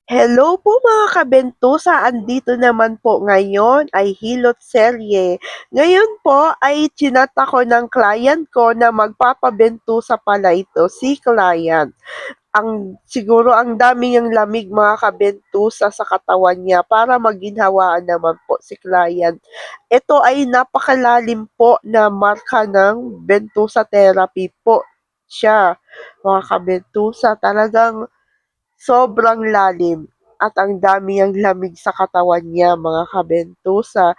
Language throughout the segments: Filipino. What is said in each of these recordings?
Hello po mga kabentusa, andito naman po ngayon ay Hilot Serye. Ngayon po ay chinat ako ng client ko na magpapabentusa pala ito, si client. Siguro ang dami niyang lamig mga kabentusa sa katawan niya para maginhawaan naman po si client. Ito ay napakalalim po na marka ng bentusa therapy po siya. Mga kabentusa, talagang sobrang lalim at ang dami niyang lamig sa katawan niya mga kabentusa.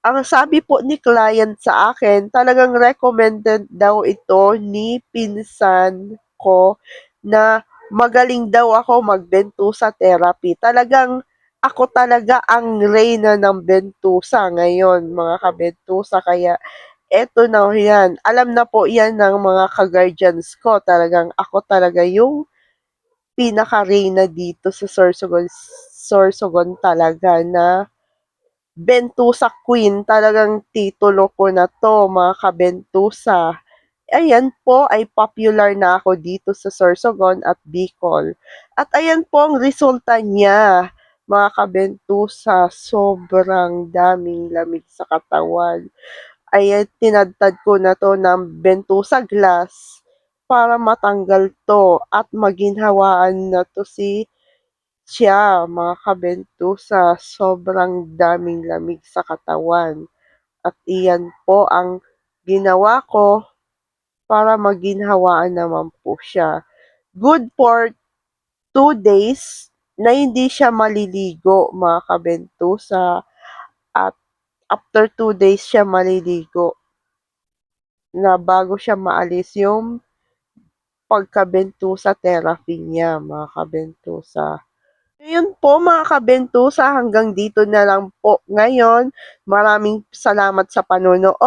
Ang sabi po ni client sa akin, talagang recommended daw ito ni pinsan ko na magaling daw ako magbentusa therapy. Talagang ako talaga ang reyna ng bentusa ngayon, mga kabentusa. Kaya eto na yan. Alam na po yan ng mga ka-guardians ko. Talagang ako talaga yung pinaka-reyna dito sa Sorsogon talaga na Bentusa Queen. Talagang titulo ko na to, mga kabentusa. Ayan po ay popular na ako dito sa Sorsogon at Bicol. At ayan po ang resulta niya, mga kabentusa. Sobrang daming lamig sa katawan. Ay tinadtad ko na to ng Bentusa Glass para matanggal to at maginhawaan na to siya, mga kabentusa. Sobrang daming lamig sa katawan. At iyan po ang ginawa ko para maginhawaan naman po siya. Good for 2 days na hindi siya maliligo, mga kabentusa. At after 2 days siya maliligo na bago siya maalis yung pagkabentusa therapy niya, mga kabentusa. Ngayon po mga kabentusa, hanggang dito na lang po ngayon. Maraming salamat sa panonood.